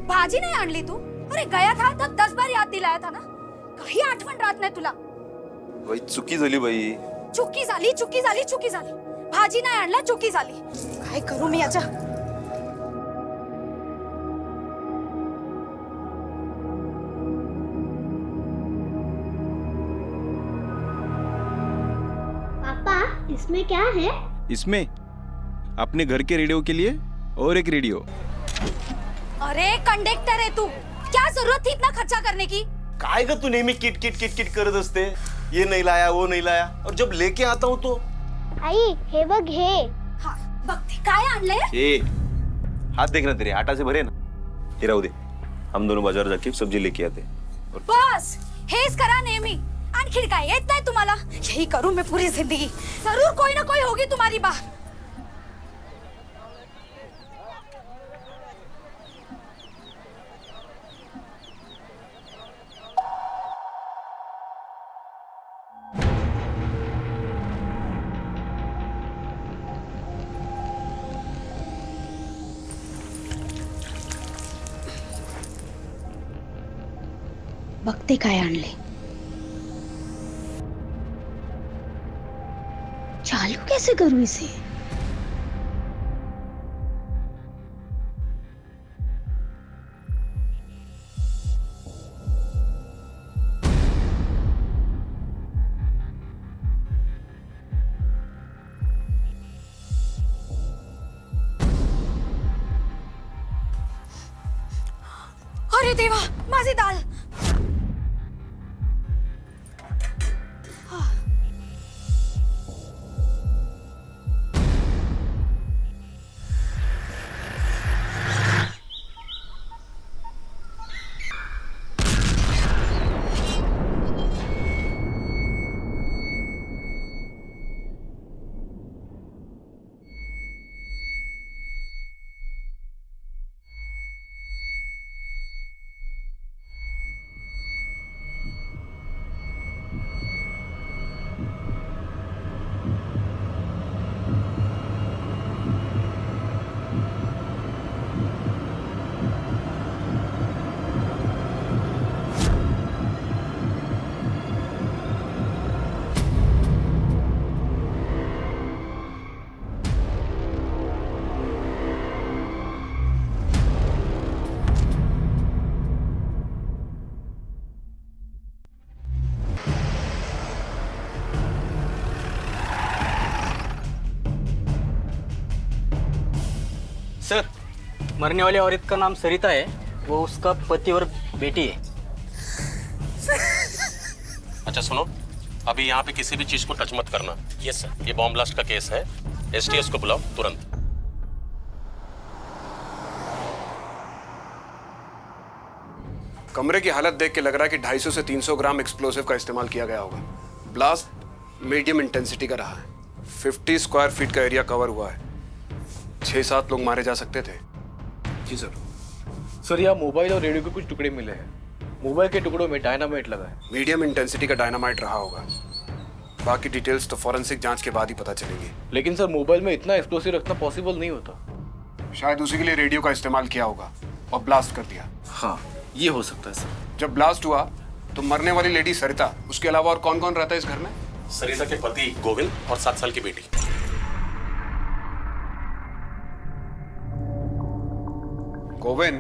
भाजी नहीं आणली तू? अरे गया था तब 10 बार याद दिलाया था ना. काही आठवण राहत नाही तुला. बाई चुकी झाली बाई. चुकी झाली. भाजी नाही आणला, चुकी झाली. काय करू मी याच्या? पापा इसमें क्या है? इसमें अपने घर के रेडियो के लिए और एक रेडियो. अरे कंडक्टर है तू, क्या जरूरत थी इतना खर्चा करने की? काय ग तू नेहमी किट किट किट किट करत असते. ये नहीं लाया वो नहीं लाया और जब लेके आता हूँ तो आई हे बघ हे. हाँ बघते काय आणले. ए हाथ देखना तेरे आटा से भरे ना. ये राहू दे, हम दोनों बाजार जाके सब्जी लेके आते. बस हेच करा नेहमी. आणखी काय येत नाही तुम्हाला? यही करूं मैं पूरी जिंदगी. जरूर कोई ना कोई होगी तुम्हारी बात. बघते काय आणले. चालू कैसे करूं इसे? अरे देवा, माझी दाल. सर, मरने वाली औरत का नाम सरिता है. वो उसका पति और बेटी है. अच्छा सुनो, अभी यहाँ पे किसी भी चीज को टच मत करना. Yes sir. ये बॉम्ब ब्लास्ट का केस है. एसटीएस को बुलाओ तुरंत. कमरे की हालत देख के लग रहा है कि 250 से 300 ग्राम एक्सप्लोसिव का इस्तेमाल किया गया होगा. ब्लास्ट मीडियम इंटेंसिटी का रहा है. 50 स्क्वायर फीट का एरिया कवर हुआ है. 6-7 लोग मारे जा सकते थे. जी सर. सर यहाँ मोबाइल और रेडियो के कुछ टुकड़े मिले हैं. मोबाइल के टुकड़ों में डायनामाइट लगा है. मीडियम इंटेंसिटी का डायनामाइट रहा होगा. बाकी डिटेल्स तो फॉरेंसिक जांच के बाद ही पता चलेगी. लेकिन सर मोबाइल में इतना एक्सप्लोसिव रखना पॉसिबल नहीं होता. शायद उसी के लिए रेडियो का इस्तेमाल किया होगा और ब्लास्ट कर दिया. हाँ ये हो सकता है सर. जब ब्लास्ट हुआ तो मरने वाली लेडी सरिता, उसके अलावा और कौन कौन रहता है इस घर में? सरिता के पति गोविंद और 7 साल की बेटी. गोविंद,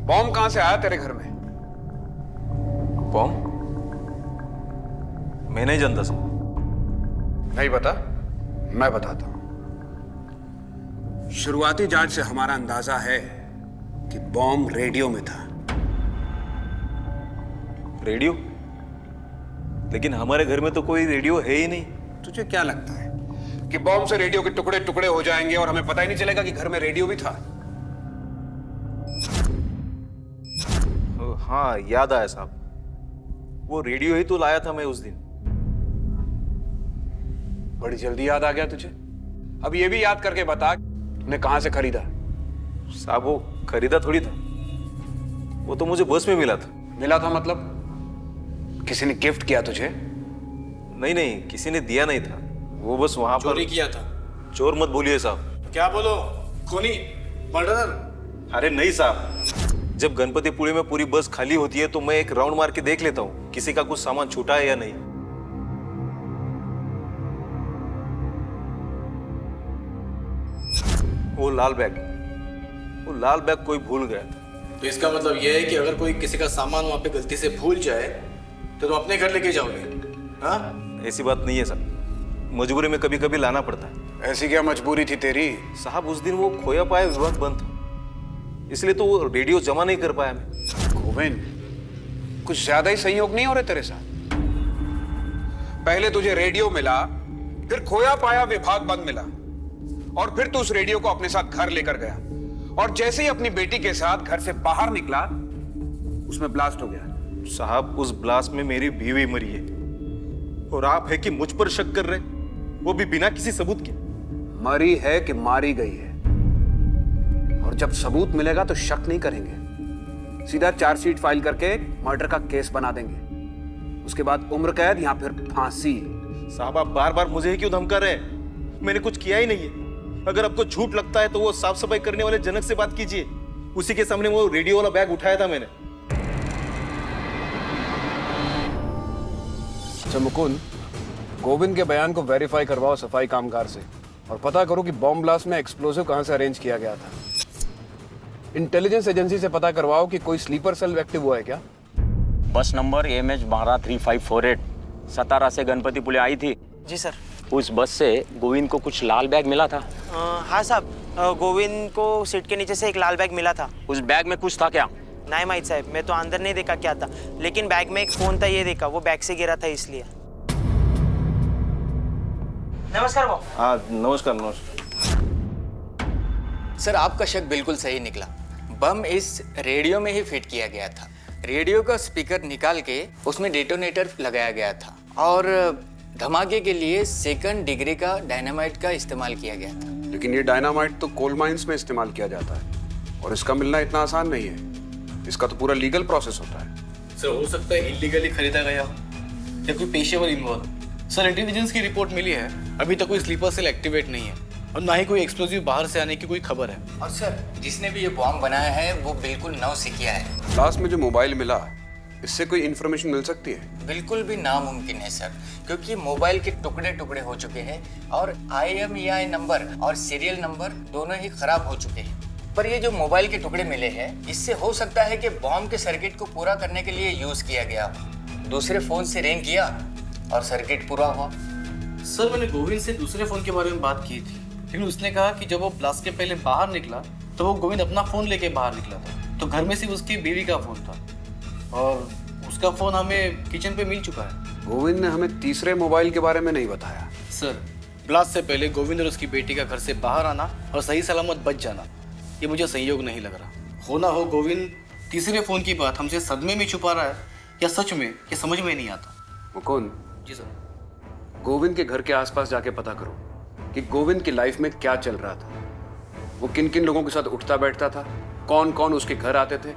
बॉम्ब कहां से आया तेरे घर में? बॉम्ब मैं नहीं जानता सर. नहीं बता, मैं बताता हूं. शुरुआती जांच से हमारा अंदाजा है कि बॉम्ब रेडियो में था. रेडियो? लेकिन हमारे घर में तो कोई रेडियो है ही नहीं. तुझे क्या लगता है कि बॉम्ब से रेडियो के टुकड़े टुकड़े हो जाएंगे और हमें पता ही नहीं चलेगा कि घर में रेडियो भी था? हाँ याद आया साहब, वो रेडियो ही तो लाया था मैं उस दिन. बड़ी जल्दी याद आ गया तुझे. अब ये भी याद करके बता तूने कहां से खरीदा? साहब वो खरीदा थोड़ी था, वो तो मुझे बस में मिला था. मिला था मतलब किसी ने गिफ्ट किया तुझे? नहीं नहीं, किसी ने दिया नहीं था. वो बस वहां पर चोरी किया था. चोर मत बोलिए साहब. क्या बोलो? खूनी, मर्डरर? अरे नहीं साहब, जब गणपतिपुळे में पूरी बस खाली होती है तो मैं एक राउंड मार के देख लेता हूँ किसी का कुछ सामान छूटा है या नहीं। वो लाल बैग कोई भूल गया। तो इसका मतलब यह है कि अगर कोई किसी का सामान वहाँ पे गलती से भूल जाए तो तुम अपने घर लेके जाओगे? हाँ, ऐसी बात नहीं है साहब, मजबूरी में कभी कभी लाना पड़ता है। ऐसी क्या मजबूरी थी तेरी? साहब उस दिन वो खोया पाया विभाग बंद था, इसलिए तो वो रेडियो जमा नहीं कर पाया मैं। गोविंद, कुछ ज्यादा ही संयोग नहीं हो रहे तेरे साथ? पहले तुझे रेडियो मिला, फिर खोया पाया विभाग बंद मिला, और फिर तू उस रेडियो को अपने साथ घर लेकर गया, और जैसे ही अपनी बेटी के साथ घर से बाहर निकला उसमें ब्लास्ट हो गया। साहब उस ब्लास्ट में मेरी बीवी मरी है, और आप है कि मुझ पर शक कर रहे, वो भी बिना किसी सबूत के। मरी है कि मारी गई है, और जब सबूत मिलेगा तो शक नहीं करेंगे, सीधा चार्जशीट फाइल करके मर्डर का केस बना देंगे, उसके बाद उम्र कैद या फिर फांसी। साहब आप बार बार मुझे ही क्यों धमका रहे हैं? मैंने कुछ किया ही नहीं है। अगर आपको झूठ लगता है तो वो साफ सफाई करने वाले जनक से बात कीजिए, उसी के सामने वो रेडियो वाला बैग उठाया था मैंने। अच्छा मुकुंद, गोविंद के बयान को वेरीफाई करवाओ सफाई कामगार से, और पता करो कि बॉम्ब ब्लास्ट में एक्सप्लोसिव कहां से अरेंज किया गया था। इंटेलिजेंस एजेंसी से पता करवाओ कि कोई स्लीपर सेल एक्टिव हुआ है क्या। बस नंबर MH123548 सतारा से गणपतिपुळे आई थी। जी सर। उस बस से गोविंद को कुछ लाल बैग मिला था। हाँ साहब, गोविंद को सीट के नीचे से एक लाल बैग मिला था। उस बैग में कुछ था क्या? नहीं माहित साहब, मैं तो अंदर नहीं देखा क्या था, लेकिन बैग में एक फोन था, ये देखा, वो बैग से गिरा था इसलिए। नमस्कार वो। हाँ नमस्कार नमस्कार। सर आपका शक बिल्कुल सही निकला। बम इस रेडियो में ही फिट किया गया था। रेडियो का स्पीकर निकाल के उसमें डेटोनेटर लगाया गया था, और धमाके के लिए सेकंड डिग्री का डायनामाइट का इस्तेमाल किया गया था। लेकिन ये डायनामाइट तो कोल माइंस में इस्तेमाल किया जाता है, और इसका मिलना इतना आसान नहीं है, इसका तो पूरा लीगल प्रोसेस होता है। सर हो सकता है इलीगली खरीदा गया हो या कोई पेशेवर इन्वॉल्व। सर इंटेलिजेंस की रिपोर्ट मिली है, अभी तक कोई स्लीपर सेल एक्टिवेट नहीं है, और ना ही कोई एक्सप्लोजिव बाहर से आने की कोई खबर है। और सर जिसने भी ये बॉम्ब बनाया है वो बिल्कुल नौसिखिया है। लास्ट में जो मोबाइल मिला, इससे कोई इन्फॉर्मेशन मिल सकती है? बिल्कुल भी नामुमकिन है सर, क्योंकि मोबाइल के टुकड़े टुकड़े हो चुके हैं, और IMEI नंबर और सीरियल नंबर दोनों ही खराब हो चुके हैं। पर ये जो मोबाइल के टुकड़े मिले हैं, इससे हो सकता है कि बॉम्ब के सर्किट को पूरा करने के लिए यूज किया गया हो। दूसरे फोन से रिंग किया और सर्किट पूरा हुआ। सर मैंने गोविंद से दूसरे फोन के बारे में बात की थी, लेकिन उसने कहा कि जब वो ब्लास्ट के पहले बाहर निकला तो वो गोविंद अपना फोन लेके बाहर निकला था, तो घर में सिर्फ उसकी बीवी का फोन था, और उसका फोन हमें किचन पे मिल चुका है। गोविंद ने हमें तीसरे मोबाइल के बारे में नहीं बताया। सर ब्लास्ट से पहले गोविंद और उसकी बेटी का घर से बाहर आना और सही सलामत बच जाना, ये मुझे संयोग नहीं लग रहा। हो ना हो गोविंद तीसरे फोन की बात हमसे सदमे में छुपा रहा है, या सच में, ये समझ में नहीं आता। मुकुंद जी सर। गोविंद के घर के आसपास जाके पता करो कि गोविंद की लाइफ में क्या चल रहा था, वो किन किन लोगों के साथ उठता बैठता था, कौन कौन उसके घर आते थे,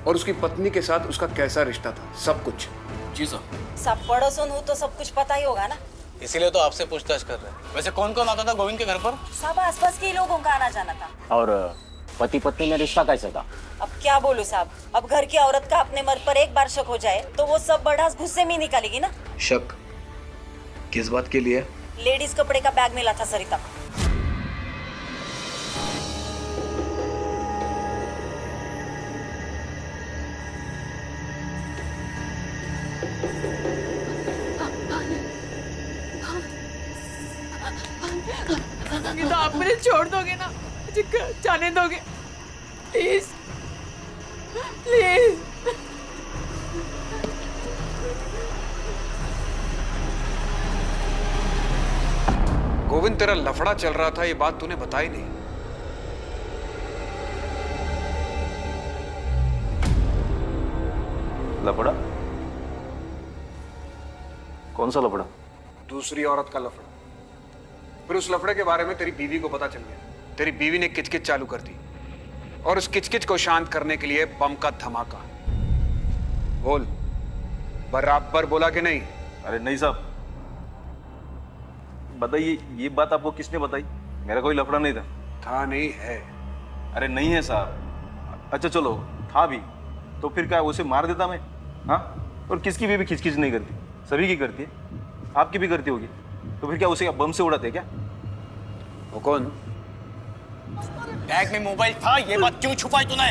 और उसकी पत्नी के साथ उसका कैसा रिश्ता था, सब कुछ। जी सर। सब पड़ोसन हो तो सब कुछ पता ही होगा ना, इसीलिए तो आपसे पूछताछ कर रहे हैं। वैसे कौन कौन आता था गोविंद के घर पर? सब आसपास के ही लोगों का आना जाना था। और पति पत्नी में रिश्ता कैसा था? अब क्या बोलूं साहब, अब घर की औरत का अपने मर्द पर एक बार शक हो जाए तो वो सब बढ़ास गुस्से में ही निकालेगी ना। शक किस बात के लिए? लेडीज कपड़े का बैग मिला था सरिता को। तो आप मुझे छोड़ दोगे ना, मुझे जाने दोगे प्लीज प्लीज। गोविंद तेरा लफड़ा चल रहा था, ये बात तूने बताई नहीं। लफड़ा? कौन सा लफड़ा? दूसरी औरत का लफड़ा। फिर उस लफड़े के बारे में तेरी बीवी को पता चल गया, तेरी बीवी ने किचकिच चालू कर दी, और उस किचकिच को शांत करने के लिए बम का धमाका। बोल, बराबर बोला कि नहीं? अरे नहीं साहब, बताइए ये बात आपको किसने बताई? मेरा कोई लफड़ा नहीं था। था नहीं है? अरे नहीं है साहब। अच्छा चलो था भी तो फिर क्या उसे मार देता मैं? हाँ, और किसकी बीवी खिचखिच नहीं करती? सभी की करती है, आपकी भी करती होगी। तो फिर क्या उसे बम से उड़ाते क्या? वो कौन? बैग में मोबाइल था, ये बात क्यों छुपाई तूने?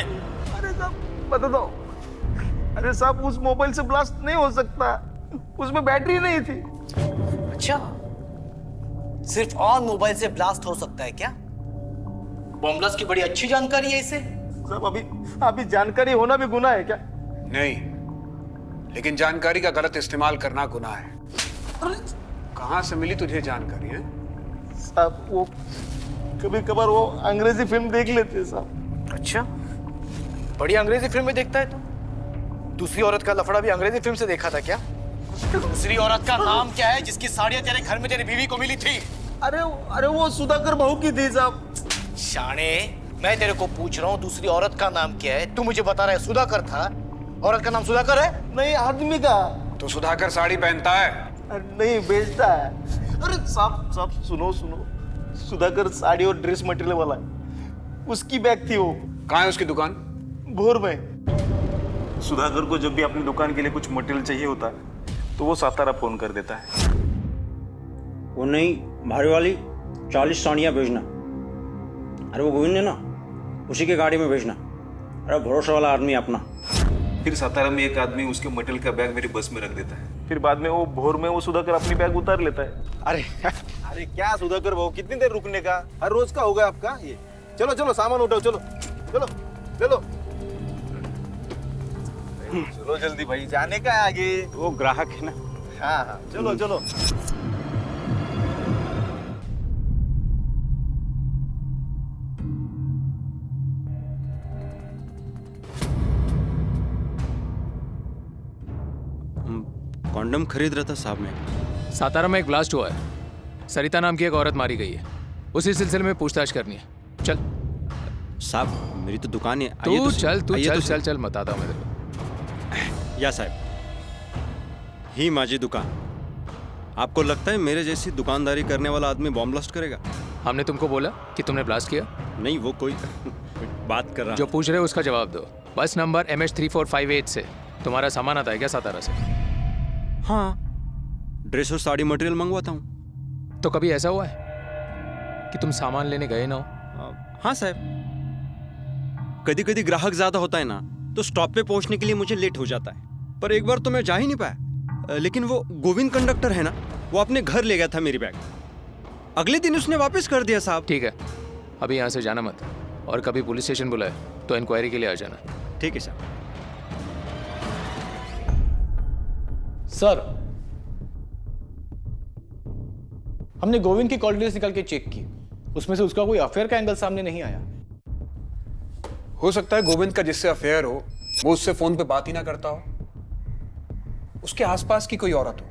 अरे साहब बता दो। अरे साहब उस मोबाइल से ब्लास्ट नहीं हो सकता, उसमें बैटरी नहीं थी। अच्छा, सिर्फ ऑन मोबाइल से ब्लास्ट हो सकता है क्या? बॉम्ब ब्लास्ट की बड़ी अच्छी जानकारी है इसे। साहब अभी जानकारी होना भी गुनाह है क्या? नहीं, लेकिन जानकारी का गलत इस्तेमाल करना गुनाह है। कहाँ से मिली तुझे जानकारी है? साहब वो कभी कभार वो अंग्रेजी फिल्म देख लेते हैं साहब। अच्छा, बड़ी अंग्रेजी फिल्में देखता है तू? दूसरी औरत का लफड़ा भी अंग्रेजी फिल्म से देखा था क्या? दूसरी औरत का नाम क्या है जिसकी साड़ियां तेरे घर में तेरी बीवी को मिली थी? अरे वो सुधाकर बहू की थी साहब। शाणे, मैं तेरे को पूछ रहा हूँ दूसरी औरत का नाम क्या है? तू मुझे बता रहा है सुधाकर था। औरत का नाम सुधाकर है? नहीं, आदमी का। तो सुधाकर साड़ी पहनता है? नहीं, बेचता है। अरे साहब सुनो, सुधाकर साड़ी और ड्रेस मटेरियल वाला है, उसकी बैग थी वो। कहाँ है उसकी दुकान? भोर में। सुधाकर को जब भी अपनी दुकान के लिए कुछ मटेरियल चाहिए होता है तो वो सातारा फोन कर देता है। वो नहीं, भारी वाली 40 साड़ियाँ भेजना। अरे वो गोविंद है ना, उसी के गाड़ी में भेजना। अरे भरोसा वाला आदमी अपना। फिर सातारा में एक आदमी उसके मटेरियल का बैग मेरी बस में रख देता है। फिर बाद में वो भोर में वो सुधाकर अपनी बैग उतार लेता है। अरे क्या सुधाकर भाऊ, कितनी देर रुकने का? हर रोज का होगा आपका ये। चलो सामान उठाओ, चलो जल्दी भाई, जाने का है आगे। वो ग्राहक है ना। हाँ, चलो। कॉन्डम खरीद रहा था साहब मैं। सातारा में एक ब्लास्ट हुआ है, सरिता नाम की एक औरत मारी गई है। उसी सिलसिले में पूछताछ करनी है। चल साहब मेरी तो दुकान है। तू चल बताता हूँ मैं तेरे को। या साहब, ही माझी दुकान। आपको लगता है मेरे जैसी दुकानदारी करने वाला आदमी बॉम्ब ब्लास्ट करेगा? हमने तुमको बोला कि तुमने ब्लास्ट किया? नहीं, वो कोई बात कर रहा। जो पूछ रहे हो उसका जवाब दो। बस नंबर MH3458 से तुम्हारा सामान आता है क्या सातारा से? हाँ, ड्रेस और साड़ी मटेरियल मंगवाता हूँ। तो कभी ऐसा हुआ है कि तुम सामान लेने गए ना हो? हाँ साहब, कभी कभी ग्राहक ज्यादा होता है ना, तो स्टॉप पे पहुंचने के लिए मुझे लेट हो जाता है। पर एक बार तो मैं जा ही नहीं पाया। लेकिन वो गोविंद कंडक्टर है ना, वो अपने घर ले गया था मेरी बैग। अगले दिन उसने वापस कर दिया साहब। ठीक है, अभी यहाँ से जाना मत, और कभी पुलिस स्टेशन बुलाए तो इंक्वायरी के लिए आ जाना। ठीक है साहब। सर, हमने गोविंद की कॉल डिटेल्स निकाल के चेक की, उसमें से उसका कोई अफेयर का एंगल सामने नहीं आया। हो सकता है गोविंद का जिससे अफेयर हो वो उससे फोन पे बात ही ना करता हो, उसके आसपास की कोई औरत हो,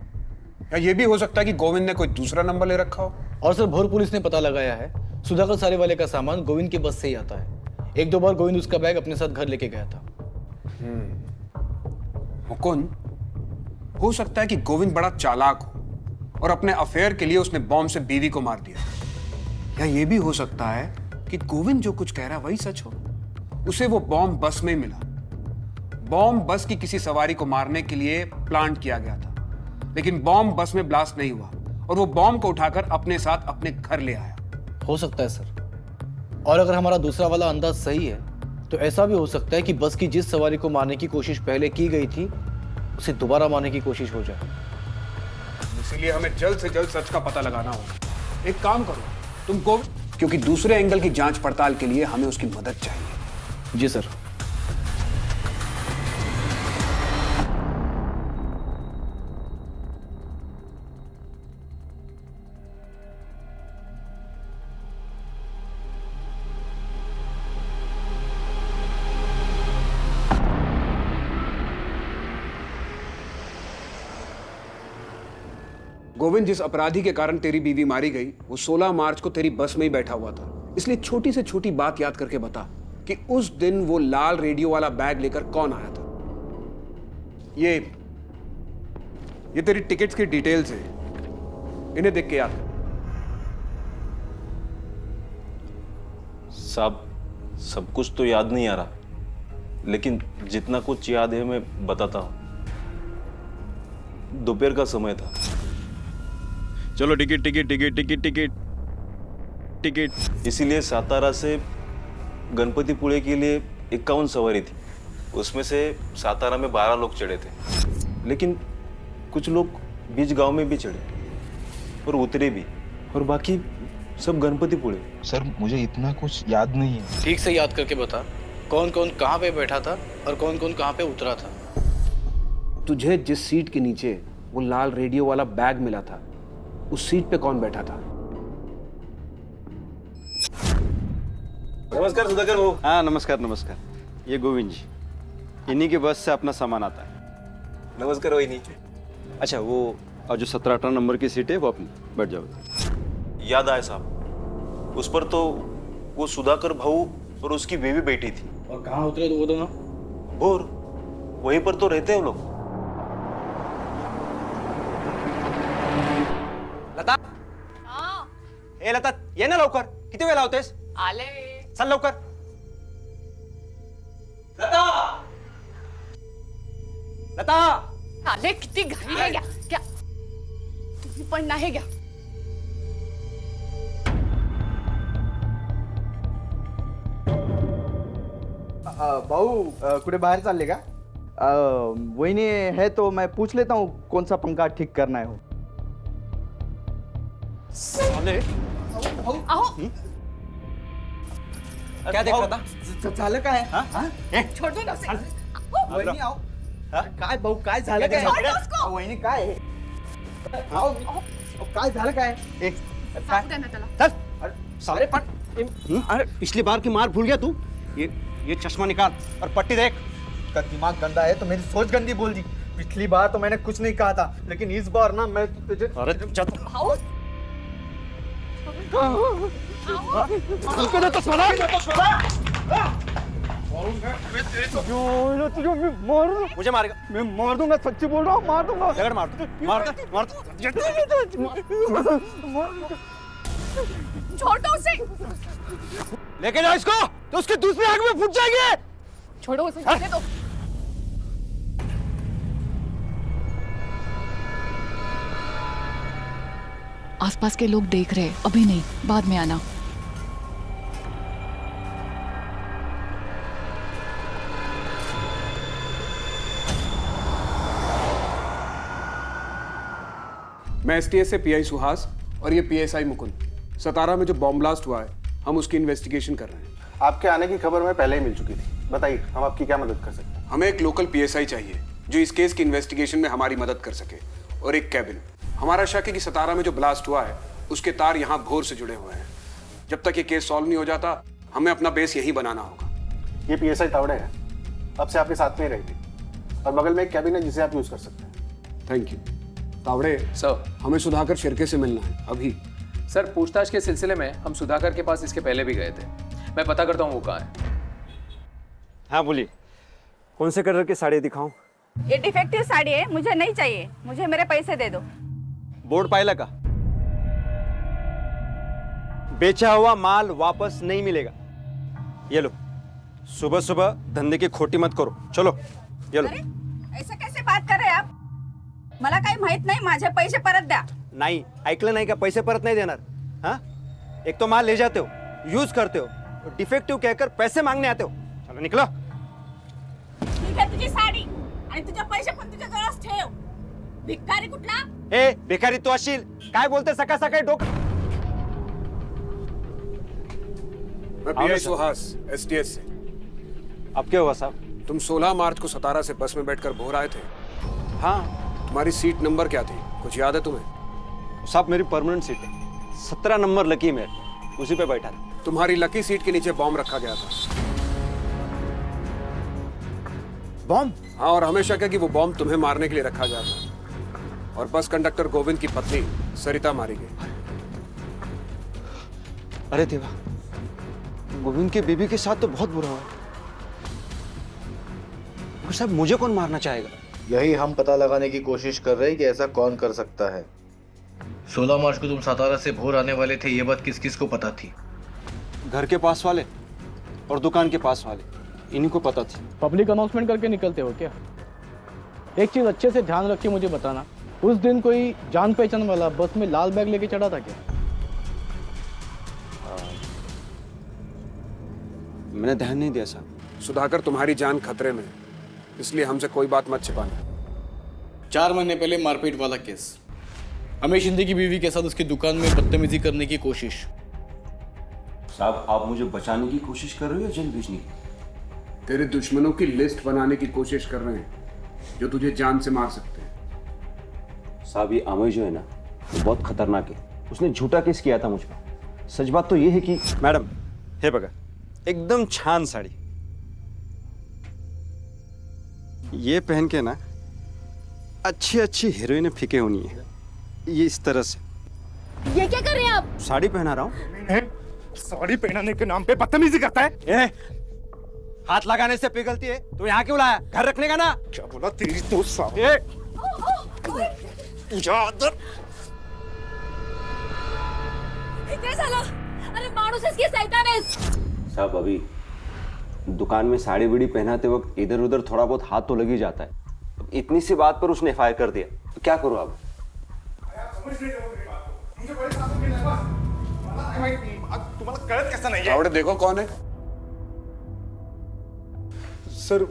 या ये भी हो सकता है कि गोविंद ने कोई दूसरा नंबर ले रखा हो। और सर, भोर पुलिस ने पता लगाया है सुधाकर साड़ी वाले का सामान गोविंद की बस से ही आता है। 1-2 बार गोविंद उसका बैग अपने साथ घर लेके गया था। मुकुंद, हो सकता है कि गोविंद बड़ा चालाक हो और अपने अफेयर के लिए उसने बॉम्ब से बीवी को मार दिया। या ये भी हो सकता है कि गोविंद जो कुछ कह रहा है वही सच हो, उसे वो बॉम्ब बस में मिला। बॉम्ब बस की किसी सवारी को मारने के लिए प्लांट किया गया था, लेकिन बॉम्ब बस में ब्लास्ट नहीं हुआ और वो बॉम्ब को उठाकर अपने साथ अपने घर ले आया। हो सकता है सर। और अगर हमारा दूसरा वाला अंदाज सही है तो ऐसा भी हो सकता है कि बस की जिस सवारी को मारने की कोशिश पहले की गई थी उसे दोबारा मारने की कोशिश हो जाए। इसीलिए हमें जल्द से जल्द सच का पता लगाना होगा। एक काम करो, तुम गोविंद, क्योंकि दूसरे एंगल की जांच पड़ताल के लिए हमें उसकी मदद चाहिए। जी सर। गोविंद, जिस अपराधी के कारण तेरी बीवी मारी गई वो 16 मार्च को तेरी बस में ही बैठा हुआ था। इसलिए छोटी से छोटी बात याद करके बता कि उस दिन वो लाल रेडियो वाला बैग लेकर कौन आया था। ये तेरी टिकट्स की डिटेल्स है, इन्हें देख के याद कर। साहब, सब कुछ तो याद नहीं आ रहा, लेकिन जितना कुछ याद है मैं बताता हूँ। दोपहर का समय था। चलो ticket ticket ticket ticket ticket ticket. इसीलिए सातारा से गणपतिपुळे के लिए 51 सवारी थी। उसमें से सातारा में 12 लोग चढ़े थे, लेकिन कुछ लोग बीच गांव में भी चढ़े और उतरे भी, और बाकी सब गणपतिपुळे। सर मुझे इतना कुछ याद नहीं है। ठीक से याद करके बता, कौन कौन कहाँ पे बैठा था और कौन कौन कहाँ पे उतरा था। तुझे जिस सीट के नीचे वो लाल रेडियो वाला बैग मिला था, उस सीट पे कौन बैठा था? नमस्कार सुधाकर भाऊ। हाँ नमस्कार नमस्कार, ये गोविंद जी, इन्हीं के बस से अपना सामान आता है। नमस्कार वहिनी। अच्छा वो और जो 17-18 नंबर की सीट है वो अपनी बैठ जाओ। याद आया साहब, उस पर तो वो सुधाकर भाऊ और उसकी बेबी बैठी थी। और कहाँ उतरे तो वो दोनों? भोर, वहीं पर तो रहते हैं वो लोग। लता, ए लता ये ना लवकर, किती वेळ लावतेस? आले चल लवकर. लता, लता, आले किती घाई आहे घ्या घ्या, तुम्ही पण नाही घ्या. भाऊ कुठे बाहेर चालले का? वहिनी है तो मैं पूछ लेता हूँ कौन सा पंखा ठीक करना है. हो साले, अहो क्या देख रहा था? झालं काय? छोड़ दो ना उसे. वहिनी आओ. काय भाऊ काय झालं काय? वहिनी काय आहे? आओ, काय झालं काय? सांगू द्या ना त्याला. चल. अरे साले पट. अरे पिछली बार की मार भूल गया तू? ये चश्मा निकाल और पट्टी देख. का दिमाग गंदा है तो मेरी सोच गंदी बोल दी. पिछली बार तो मैंने कुछ नहीं कहा था, लेकिन इस बार ना मैं तुझे. अरे चल. आओ मुझे मारेगा? मैं मार दूंगा, सच्ची बोल रहा हूँ, मार दूंगा. झगड़ मार छोड़ दो उसे. लेके जाओ इसको, तो उसकी दूसरी आंख में फूट जाएगी. छोड़ो उसे, जाने दो. आसपास के लोग देख रहे हैं, अभी नहीं, बाद में आना. मैं एसटीएस से पीआई सुहास और ये पीएसआई मुकुंद. सतारा में जो बॉम्ब ब्लास्ट हुआ है, हम उसकी इन्वेस्टिगेशन कर रहे हैं. आपके आने की खबर मैं पहले ही मिल चुकी थी. बताइए हम आपकी क्या मदद कर सकते हैं? हमें एक लोकल पीएसआई चाहिए जो इस केस की इन्वेस्टिगेशन में हमारी मदद कर सके, और एक कैबिन. हमारा शक है कि सतारा में जो ब्लास्ट हुआ है उसके तार यहाँ भोर से जुड़े हुए हैं. जब तक ये केस सॉल्व नहीं हो जाता, हमें अपना बेस यहीं बनाना होगा. ये पीएसआई तावड़े है, अब से आपके साथ में ही रहेगी, और बगल में एक कैबिन है जिसे आप यूज कर सकते हैं. Thank you. तावड़े सर, हमें सुधाकर शिर्के से मिलना है अभी. सर पूछताछ के सिलसिले में हम सुधाकर के पास इसके पहले भी गए थे. मैं पता करता हूँ वो कहाँ है. हाँ बोलिए, कौन से कलर की साड़ी दिखाऊं? ये डिफेक्टिव साड़ी है, मुझे नहीं चाहिए. मुझे मेरे पैसे दे दो. बोर्ड पायला का? बेचा हुआ माल वापस नहीं मिलेगा. ये लो, सुबह सुबह धंधे की खोटी मत करो. चलो ये लो. अरे ऐसा कैसे बात कर रहे हैं आप? मला काही माहित नाही, माझे पैसे परत द्या. नहीं, ऐकलं नहीं का? पैसे परत नहीं देणार. हाँ, एक तो माल ले जाते हो, यूज करते हो, डिफेक्टिव कहकर पैसे मांगने आते हो. चलो निकलो. ठीक आहे तुझी साडी आणि तुझे पैसे पण तुझ्या जवळच ठेव. भिकारी कुठला? ए भिकारी तू अशील काय बोलते सकाळ सकाळी डोकं. मैं पीआई सुहास एसटीएस से. अब क्या हुआ साहब? तुम 16 मार्च को सतारा से बस में बैठकर भोर आए थे. हाँ. तुम्हारी सीट नंबर क्या थी, कुछ याद है तुम्हें? साहब मेरी परमानेंट सीट है, 17 नंबर लकी में, उसी पे बैठा था. तुम्हारी लकी सीट के नीचे बॉम्ब रखा गया था. बॉम्ब? हाँ, और हमेशा क्या कि वो बॉम्ब तुम्हें मारने के लिए रखा गया था, और बस कंडक्टर गोविंद की पत्नी सरिता मारी गई. अरे देवा, गोविंद के बेबी के साथ तो बहुत बुरा हुआ. साहब मुझे कौन मारना चाहेगा? यही हम पता लगाने की कोशिश कर रहे हैं कि ऐसा कौन कर सकता है. 16 मार्च को तुम सातारा से भोर आने वाले थे, ये बात किस किस को पता थी? घर के पास वाले और दुकान के पास वाले. इन्हीं को पता थी। पब्लिक अनाउंसमेंट करके निकलते हो क्या? एक चीज अच्छे से ध्यान रख के मुझे बताना, उस दिन कोई जान पहचान वाला बस में लाल बैग लेके चढ़ा था क्या? मैंने ध्यान नहीं दिया साहब। सुधाकर, तुम्हारी जान खतरे में है, इसलिए हमसे कोई बात मत छिपाना। 4 महीने पहले मारपीट वाला केस, हमें शिंदे की बीवी के साथ उसकी दुकान में बदतमीजी करने की कोशिश। साहब, आप मुझे बचाने की कोशिश कर रहे हो या जेल भेजने की? तेरे दुश्मनों की लिस्ट बनाने की कोशिश कर रहे हैं जो तुझे जान से मार सकते हैं। साहब, ये अमय जो है ना, वो बहुत खतरनाक है। उसने झूठा केस किया था मुझ पर। सच बात तो ये है कि मैडम, हे बघा, एकदम छान साड़ी, ये पहन के ना अच्छी अच्छी हीरोइनें फीके होनी है, ये इस तरह से। ये क्या कर रहे हैं आप? साड़ी पहना रहा हूँ। साड़ी पहनाने के नाम पे बदतमीजी करता है। हाथ लगाने से पिघलती है तो यहाँ क्यों लाया? घर रखने का ना। क्या बोला तेरी तो साहब? अरे मानुस इसकी शैतान है। साहब, अभी दुकान में साड़ी बीड़ी पहनाते वक्त इधर उधर थोड़ा बहुत हाथ तो लग ही जाता है। इतनी सी बात पर उसने FIR कर दिया, तो क्या करूँ अब? तुम्हारा कळत कैसा नहीं है? आवड़े देखो कौन है? सर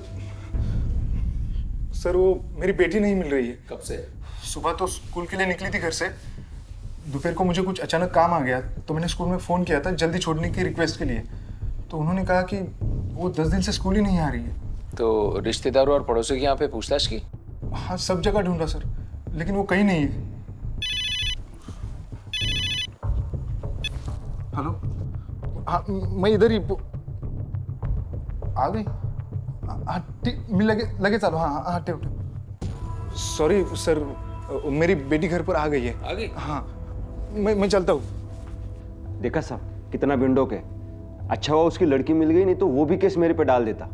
वो मेरी बेटी नहीं मिल रही है। कब से? सुबह तो स्कूल के लिए निकली थी घर से, दोपहर को मुझे कुछ अचानक काम आ गया तो मैंने स्कूल में फ़ोन किया था जल्दी छोड़ने की रिक्वेस्ट के लिए, तो उन्होंने कहा कि वो 10 दिन से स्कूल ही नहीं आ रही है। तो रिश्तेदारों और पड़ोसियों के यहाँ पे पूछताछ की? हाँ, सब जगह ढूंढा सर, लेकिन वो कहीं नहीं है। हेलो, हाँ मैं इधर ही आ गई। हाँ ठीक, मिल लगे चालो। हाँ हाँ ठेव ठेव। सॉरी सर, मेरी बेटी घर पर आ गई है। आ गई? हाँ, मैं चलता हूँ। देखा साहब, कितना बिंडोक है। अच्छा हुआ उसकी लड़की मिल गई, नहीं तो वो भी केस मेरे पे डाल देता।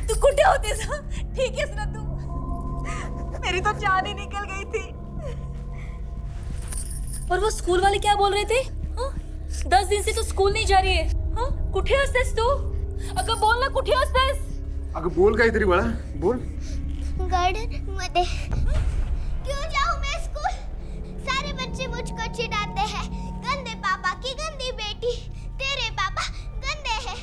तू कुठे होतीस? ठीक है ना तू? मेरी तो जान ही निकल गई थी। और वो स्कूल वाले क्या बोल रहे थे? 10 दिन से तो स्कूल नहीं जा रही है। हाँ, कुठे असतेस तू? अगं बोल ना, कुठे असतेस? अगं बोल काहीतरी बाळा, बोल। गार्डन मध्ये। क्यों जाऊं मैं स्कूल? सारे बच्चे मुझको चिढ़ाते हैं। गंदे पापा की गंदी बेटी, तेरे पापा गंदे हैं।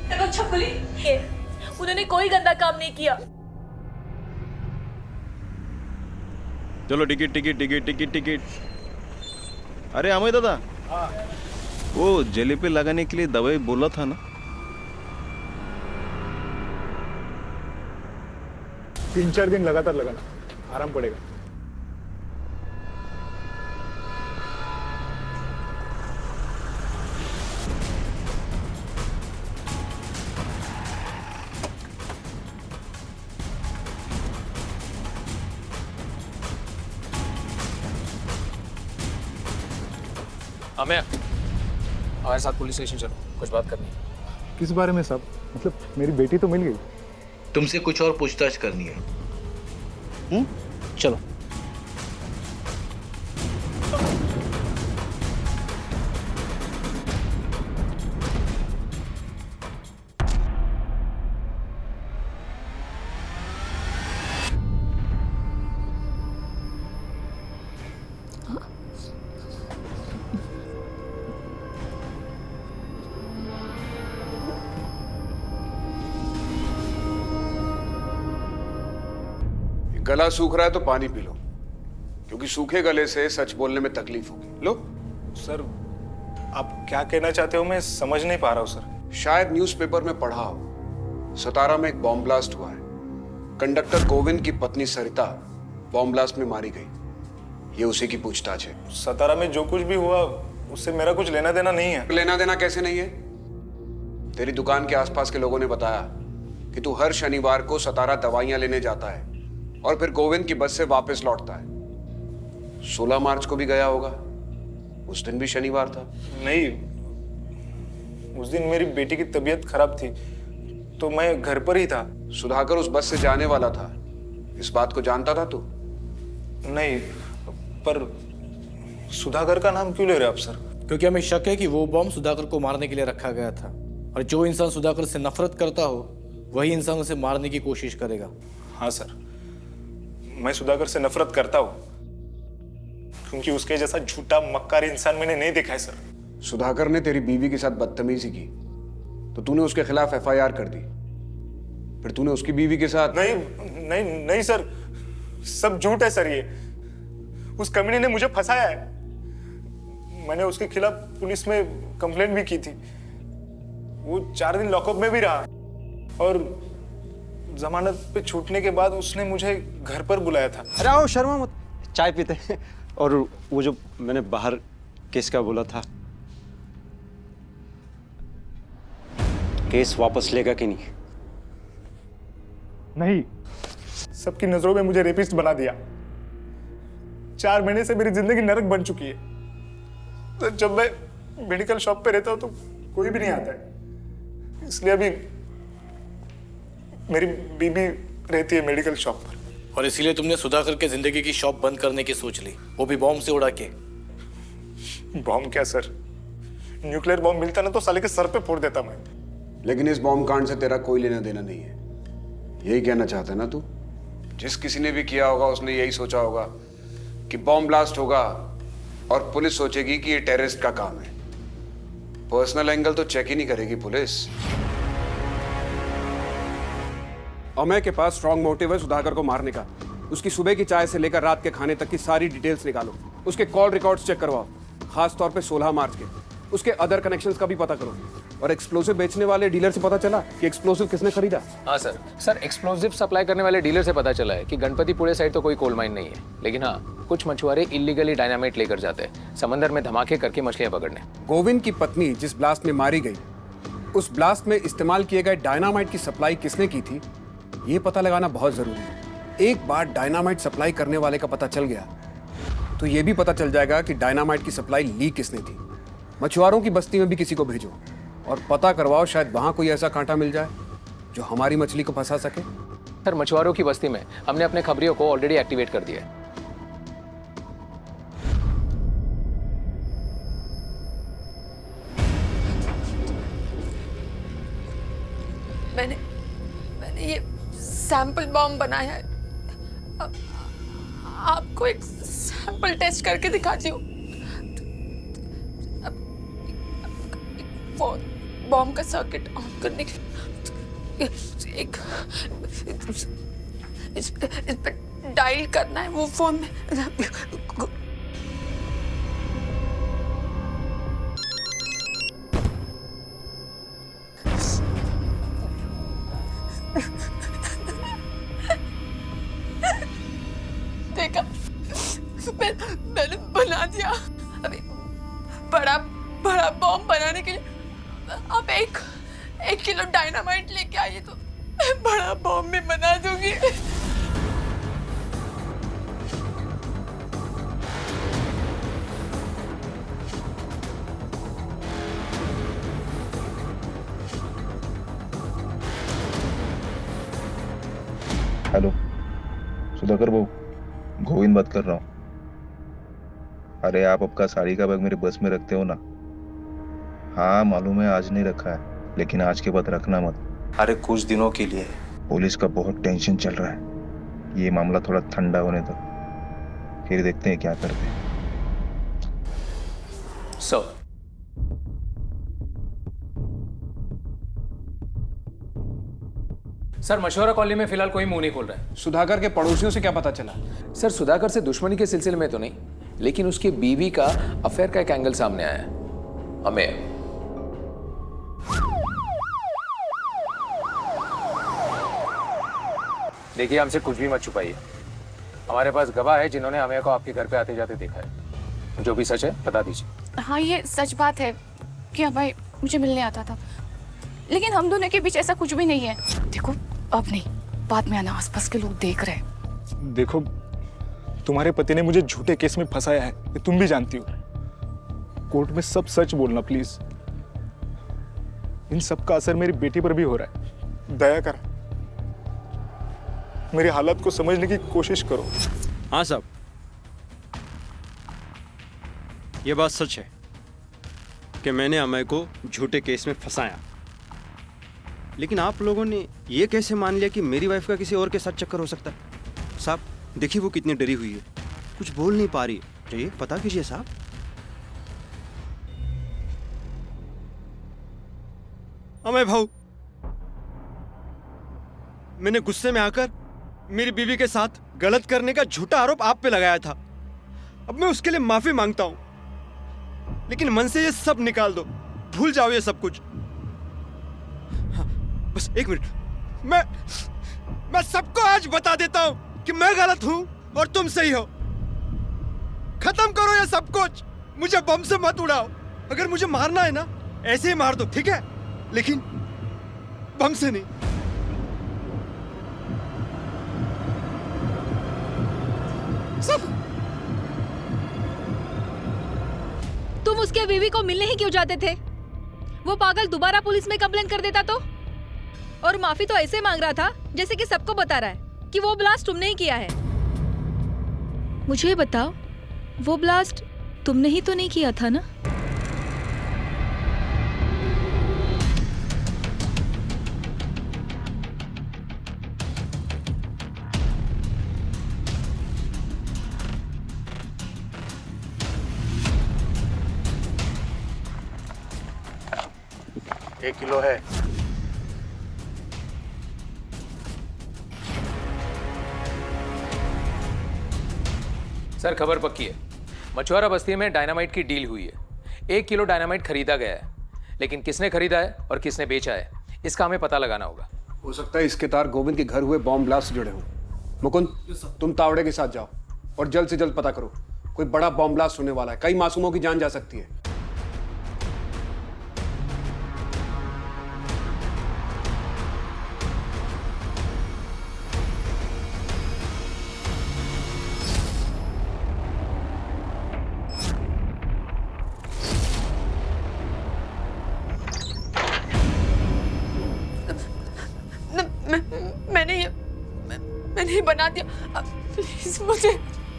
देखो छकुली, उन्होंने कोई गंदा काम नहीं किया। चलो ticket ticket ticket ticket ticket. अरे अमय दादा, वो जले पे लगाने के लिए दवाई बोला था ना? 3-4 दिन लगातार लगाना, आराम पड़ेगा। अमय, हमारे साथ पुलिस स्टेशन चलो, कुछ बात करनी है। किस बारे में साहब? मतलब मेरी बेटी तो मिल गई। तुमसे कुछ और पूछताछ करनी है। चलो। गला सूख रहा है तो पानी पी लो, क्योंकि सूखे गले से सच बोलने में तकलीफ होगी। लो। सर, आप क्या कहना चाहते हो मैं समझ नहीं पा रहा हूँ सर। शायद न्यूज़पेपर में पढ़ा हो, सतारा में एक बॉम्ब ब्लास्ट हुआ है। कंडक्टर गोविंद की पत्नी सरिता बॉम्ब ब्लास्ट में मारी गई। ये उसी की पूछताछ है। सतारा में जो कुछ भी हुआ उससे मेरा कुछ लेना देना नहीं है। लेना देना कैसे नहीं है? तेरी दुकान के आसपास के लोगों ने बताया कि तू हर शनिवार को सतारा दवाइयां लेने जाता है और फिर गोविंद की बस से वापस लौटता है। 16 मार्च को भी गया होगा, उस दिन भी शनिवार था। नहीं, उस दिन मेरी बेटी की तबीयत खराब थी तो मैं घर पर ही था। सुधाकर उस बस से जाने वाला था, इस बात को जानता था तू? नहीं, पर सुधाकर का नाम क्यों ले रहे आप सर? क्योंकि हमें शक है कि वो बॉम्ब सुधाकर को मारने के लिए रखा गया था, और जो इंसान सुधाकर से नफरत करता हो वही इंसान उसे मारने की कोशिश करेगा। हाँ सर, मैं सुधाकर से नफरत करता हूँ क्योंकि उसके जैसा झूठा मक्कार इंसान मैंने नहीं देखा है सर। सुधाकर ने तेरी बीवी के साथ बदतमीजी की तो तूने उसके खिलाफ एफआईआर कर दी, फिर तूने उसकी बीवी के साथ। नहीं नहीं नहीं सर, सब झूठ है सर। ये उस कमीने ने मुझे फंसाया है। मैंने उसके खिलाफ पुलिस में कंप्लेंट भी की थी। वो 4 दिन लॉकअप में भी रहा और जमानत पे छूटने के बाद उसने मुझे घर पर बुलाया था। अरे आओ शर्मा मत, चाय पीते हैं। और वो जो मैंने बाहर केस का बोला था, केस वापस लेगा कि नहीं? नहीं, सबकी नजरों में मुझे रेपिस्ट बना दिया। 4 महीने से मेरी जिंदगी नरक बन चुकी है। तो जब मैं मेडिकल शॉप पे रहता हूँ तो कोई भी नहीं आता है, इसलिए अभी मेरी बीबी रहती है मेडिकल शॉप पर। और इसीलिए तुमने सुधाकर के जिंदगी की शॉप बंद करने की सोच ली, वो भी बॉम्ब से उड़ा के। बॉम्ब क्या सर, न्यूक्लियर बॉम्ब मिलता ना तो साले के सर पे फोड़ देता मैं। लेकिन इस बॉम्ब कांड से तेरा कोई लेना देना नहीं है, यही कहना चाहता है ना तू? जिस किसी ने भी किया होगा उसने यही सोचा होगा कि बॉम्ब ब्लास्ट होगा और पुलिस सोचेगी कि ये टेररिस्ट का काम है। पर्सनल एंगल तो चेक ही नहीं करेगी पुलिस। अमय के पास स्ट्रॉन्ग मोटिव है सुधाकर को मारने का। उसकी सुबह की चाय से लेकर रात के खाने तक की सारी डिटेल्स निकालो, उसके कॉल रिकॉर्ड्स चेक करवाओ, खास तौर पे 16 मार्च के। उसके अदर कनेक्शंस का भी पता करो। और एक्सप्लोसिव बेचने वाले डीलर से पता चला कि एक्सप्लोसिव किसने खरीदा? हाँ सर, एक्सप्लोसिव सप्लाई करने वाले डीलर से पता चला है कि गणपतिपुरे साइड तो कोई कोल माइन नहीं है, लेकिन हाँ कुछ मछुआरे इलीगली डायनामाइट लेकर जाते हैं समंदर में धमाके करके मछलियां पकड़ने। गोविंद की पत्नी जिस ब्लास्ट में मारी गई, उस ब्लास्ट में इस्तेमाल किए गए डायनामाइट की सप्लाई किसने की थी, ये पता लगाना बहुत जरूरी है। एक बार डायनामाइट सप्लाई करने वाले का पता चल गया तो ये भी पता चल जाएगा कि डायनामाइट की सप्लाई लीक किसने थी। मछुआरों की बस्ती में भी किसी को भेजो और पता करवाओ, शायद वहां कोई ऐसा कांटा मिल जाए जो हमारी मछली को फंसा सके। सर, मछुआरों की बस्ती में हमने अपने खबरियों को ऑलरेडी एक्टिवेट कर दिया है। मैंने ये सैंपल बॉम्ब बनाया है। आपको एक सैंपल टेस्ट करके दिखाती हूँ। बॉम्ब का सर्किट ऑन करने के एक इस पे डायल करना है वो फोन में। देखा, मैंने बना दिया। अभी बड़ा बॉम्ब बनाने के लिए आप एक किलो डायनामाइट लेके आइए तो मैं बड़ा बॉम्ब भी बना दूंगी। हेलो सुधाकर बहू, गोविंद बात कर रहा हूँ। अरे आप आपका साड़ी का बैग मेरे बस में रखते हो ना? हाँ मालूम है आज नहीं रखा है, लेकिन आज के बाद रखना मत। अरे कुछ दिनों के लिए। पुलिस का बहुत टेंशन चल रहा है, ये मामला थोड़ा ठंडा होने दो, फिर देखते हैं क्या करते हैं। सर, मशवरा कॉलोनी में फिलहाल कोई मुंह नहीं खोल रहा है। सुधाकर के पड़ोसियों से क्या पता चला? सर, सुधाकर से दुश्मनी के सिलसिले में तो नहीं, लेकिन उसकी बीवी का अफेयर का एक एंगल सामने आया है। हमें देखिए, हमसे कुछ भी मत छुपाइए। हमारे पास गवाह है जिन्होंने हमें को आपके घर पे आते जाते देखा है। जो भी सच है बता दीजिए। हाँ, ये सच बात है कि अभय मुझे मिलने आता था, लेकिन हम दोनों के बीच ऐसा कुछ भी नहीं है। देखो, अब नहीं, बाद में आना, आसपास के लोग देख रहे हैं। देखो, तुम्हारे पति ने मुझे झूठे केस में फंसाया है, ये तुम भी जानती हो। कोर्ट में सब सच बोलना प्लीज। इन सब का असर मेरी बेटी पर भी हो रहा है। दया कर, मेरी हालत को समझने की कोशिश करो। हाँ साहब। ये बात सच है कि मैंने अमय को झूठे केस में फंसाया, लेकिन आप लोगों ने ये कैसे मान लिया कि मेरी वाइफ का किसी और के साथ चक्कर हो सकता है? साहब देखिए वो कितनी डरी हुई है, कुछ बोल नहीं पा रही है। चाहिए पता कीजिए साहब। अमय भाऊ, मैंने गुस्से में आकर मेरी बीवी के साथ गलत करने का झूठा आरोप आप पे लगाया था। अब मैं उसके लिए माफी मांगता हूं, लेकिन मन से ये सब निकाल दो, भूल जाओ ये सब कुछ। हाँ, बस एक मिनट, मैं सबको आज बता देता हूं कि मैं गलत हूं और तुम सही हो। खत्म करो ये सब कुछ, मुझे बम से मत उड़ाओ। अगर मुझे मारना है ना ऐसे ही मार दो, ठीक है, लेकिन बम से नहीं। सब तुम उसके बीवी को मिलने ही क्यों जाते थे? वो पागल दोबारा पुलिस में कंप्लेन कर देता तो? और माफी तो ऐसे मांग रहा था जैसे कि सबको बता रहा है कि वो ब्लास्ट तुमने ही किया है। मुझे ये बताओ, वो ब्लास्ट तुमने ही तो नहीं किया था ना? एक किलो है। सर खबर पक्की है, मछुआरा बस्ती में डायनामाइट की डील हुई है। 1 किलो डायनामाइट खरीदा गया है, लेकिन किसने खरीदा है और किसने बेचा है इसका हमें पता लगाना होगा। हो सकता है इसके तार गोविंद के घर हुए बॉम्ब ब्लास्ट से जुड़े हों। मुकुंद, तुम तावड़े के साथ जाओ और जल्द से जल्द पता करो, कोई बड़ा बॉम्ब ब्लास्ट होने वाला है, कई मासूमों की जान जा सकती है। मैंने ये बना दिया, प्लीज मुझे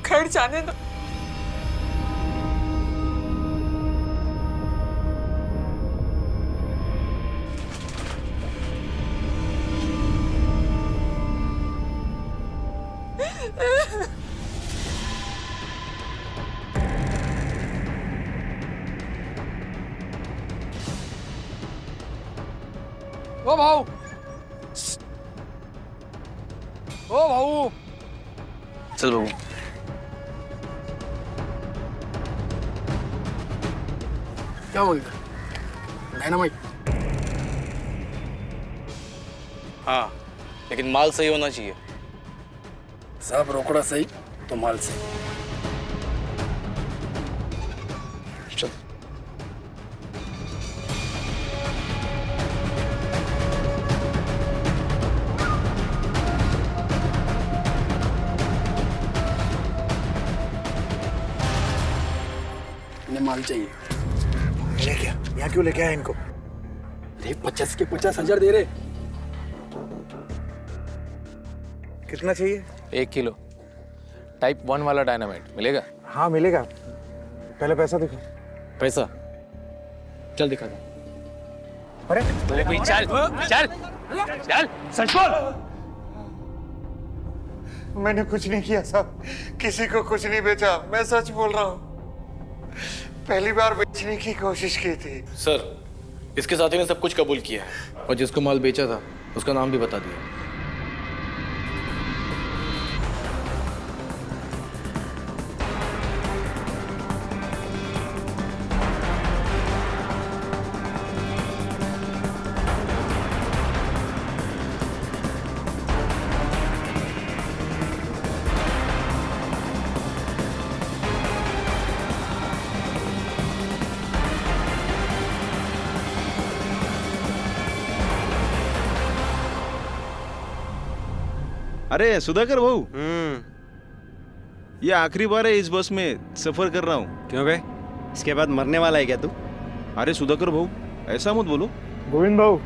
घर जाने दो। ओ भाऊ, ओ भाऊ, चल बाबू। क्या बोल रहा? डायनामाइट? हाँ, लेकिन माल सही होना चाहिए। सब रोकड़ा सही तो माल सही। चल। माल चाहिए। ले क्या? यहाँ क्यों लेके आया इनको? अरे 50 के 50,000 दे रहे। कितना चाहिए? 1 किलो टाइप 1 वाला डायनामाइट मिलेगा? हाँ मिलेगा, पहले पैसा दिखो। पैसा? चल दिखा दो। अरे चल चल चल, सच बोल। मैंने कुछ नहीं किया साहब, किसी को कुछ नहीं बेचा, मैं सच बोल रहा हूँ। पहली बार बेचने की कोशिश की थी। सर, इसके साथी ने सब कुछ कबूल किया है और जिसको माल बेचा था उसका नाम भी बता दिया। अरे सुधाकर भाऊ, ये आखिरी बार है इस बस में सफर कर रहा हूँ। क्यों बे, इसके बाद मरने वाला है क्या तू? अरे सुधाकर भाऊ, ऐसा मत बोलो। गोविंद भाऊ,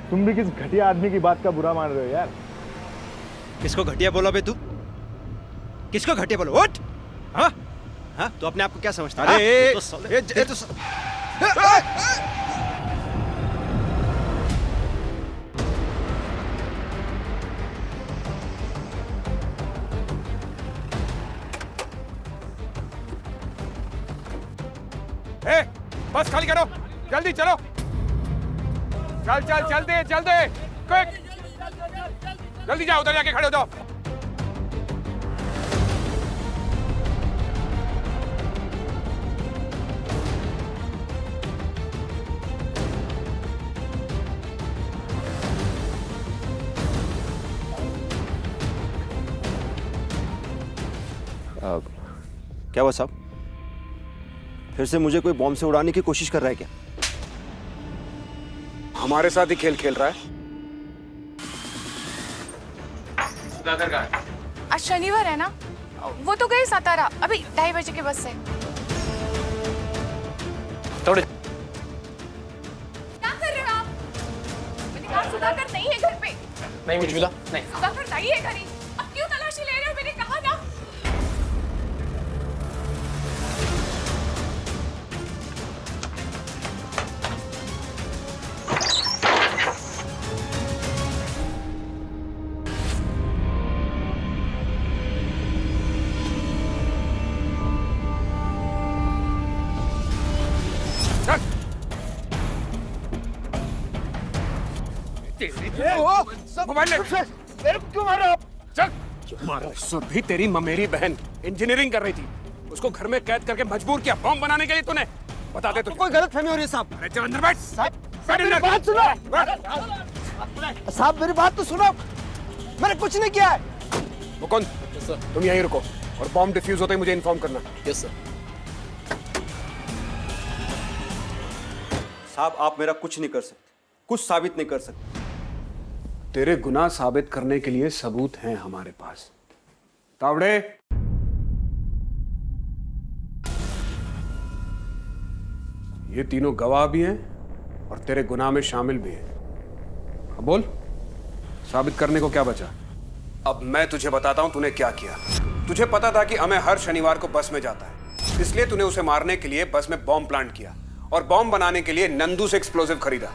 तुम भी किस घटिया आदमी की बात का बुरा मान रहे हो यार। किसको घटिया बोला बे तू? किसको घटिया बोलो? उठ! हाँ हाँ तो अपने आप को क्या समझता है? अरे तो बस खाली करो, जल्दी चलो, चल चल चल दे क्विक, जल्दी जाओ, उधर जाके खड़े हो जाओ। क्या हुआ साहब? फिर से मुझे कोई बॉम्ब से उड़ाने की कोशिश कर रहा है क्या? हमारे साथ ही खेल खेल रहा है। सुधाकर का आज शनिवार है ना, वो तो गए सातारा, अभी 2:30 बजे की बस से। थोड़े क्या कर रहे हो आप? मैंने कहा सुधाकर नहीं है घर पे। नहीं मुझे मिला नहीं। सुधाकर नहीं है घर ही, अब क्यों तलाशी ले रहे हो? मैंने कहा ना। मोबाइल क्यों मारा आप? चल मारा सुरभि, तेरी ममेरी बहन इंजीनियरिंग कर रही थी, उसको घर में कैद करके मजबूर किया बॉम्ब बनाने के लिए तूने। बता दे, तो कोई गलत फहमी हो रही है साहब। अरे चल अंदर बैठ। साहब मेरी बात सुनो। साहब मेरी बात तो सुनो, मैंने कुछ नहीं किया है। मुकुंद तुम यहीं रुको और बॉम्ब डिफ्यूज होते ही मुझे इन्फॉर्म करना। Yes sir. साहब आप मेरा कुछ नहीं कर सकते, कुछ साबित नहीं कर सकते। तेरे गुनाह साबित करने के लिए सबूत हैं हमारे पास। तावड़े, ये तीनों गवाह भी हैं और तेरे गुनाह में शामिल भी हैं। अब बोल, साबित करने को क्या बचा? अब मैं तुझे बताता हूं तूने क्या किया। तुझे पता था कि अमेय हर शनिवार को बस में जाता है, इसलिए तूने उसे मारने के लिए बस में बॉम्ब प्लांट किया और बॉम्ब बनाने के लिए नंदू से एक्सप्लोसिव खरीदा।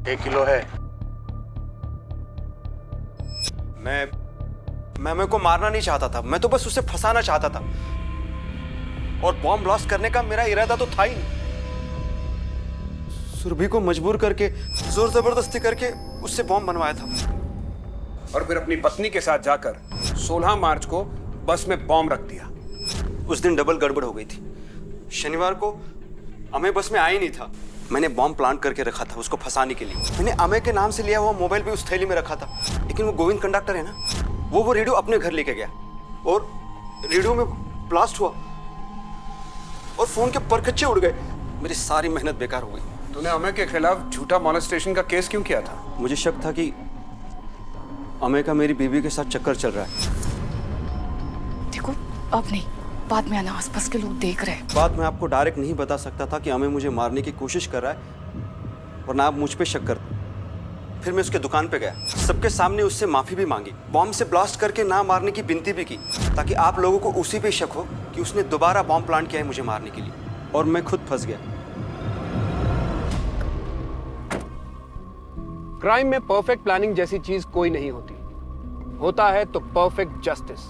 1 किलो है। मैं को मारना नहीं चाहता था, मैं तो बस उसे फंसाना चाहता था और बॉम्ब ब्लास्ट करने का मेरा इरादा तो था ही नहीं। सुरभि को मजबूर करके, जोर जबरदस्ती करके उससे बॉम्ब बनवाया था और फिर अपनी पत्नी के साथ जाकर 16 मार्च को बस में बॉम्ब रख दिया। उस दिन डबल गड़बड़ हो गई थी। शनिवार को अमेय बस में आ ही नहीं था। मैंने बॉम्ब प्लांट करके रखा था उसको फंसाने के लिए। मैंने अमेय के नाम से लिया हुआ मोबाइल भी उस थैली में रखा था, लेकिन वो गोविंद कंडक्टर है ना, वो रेडियो अपने घर लेके गया और रेडियो में ब्लास्ट हुआ और फोन के परखच्चे उड़ गए। मेरी सारी मेहनत बेकार हो गई। तूने अमेय के खिलाफ झूठा मॉलेस्टेशन का केस क्यों किया था? मुझे शक था कि अमेय का मेरी बीवी के साथ चक्कर चल रहा है। देखो अब नहीं, बाद में आना, आसपास के लोग देख रहे हैं। बात मैं आपको डायरेक्ट नहीं बता सकता था कि अमेय मुझे मारने की कोशिश कर रहा है और ना आप मुझ पे शक करते। फिर मैं उसके दुकान पे गया, सबके सामने उससे माफी भी मांगी, बॉम्ब से ब्लास्ट करके ना मारने की विनती भी की, ताकि आप लोगों को उसी पे शक हो कि उसने दोबारा बॉम्ब प्लांट किया है मुझे मारने के लिए। और मैं खुद फंस गया। क्राइम में परफेक्ट प्लानिंग जैसी चीज कोई नहीं होती, होता है तो परफेक्ट जस्टिस।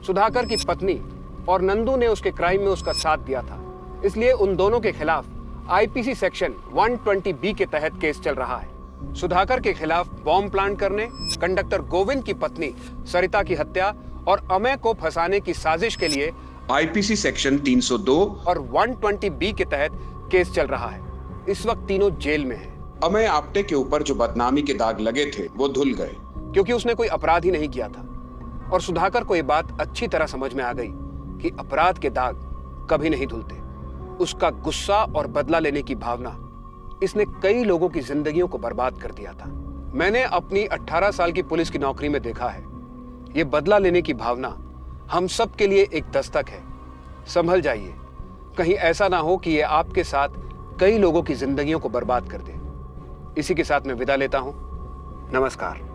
सुधाकर की पत्नी और नंदू ने उसके क्राइम में उसका साथ दिया था, इसलिए उन दोनों के खिलाफ आईपीसी सेक्शन 120B के तहत केस चल रहा है। सुधाकर के खिलाफ बॉम्ब प्लांट करने, कंडक्टर गोविंद की पत्नी सरिता की हत्या और अमेय को फंसाने की साजिश के लिए आईपीसी सेक्शन 302 और 120B के तहत केस चल रहा है। इस वक्त तीनों जेल में हैं। अमेय आप्टे के ऊपर जो बदनामी के दाग लगे थे वो धुल गए, क्योंकि उसने कोई अपराध ही नहीं किया था। और सुधाकर को ये बात अच्छी तरह समझ में आ गई कि अपराध के दाग कभी नहीं धुलते। उसका गुस्सा और बदला लेने की भावना, इसने कई लोगों की जिंदगियों को बर्बाद कर दिया था। मैंने अपनी 18 साल की पुलिस की नौकरी में देखा है, ये बदला लेने की भावना हम सब के लिए एक दस्तक है। संभल जाइए, कहीं ऐसा ना हो कि ये आपके साथ कई लोगों की जिंदगियों को बर्बाद कर दे। इसी के साथ मैं विदा लेता हूं। नमस्कार।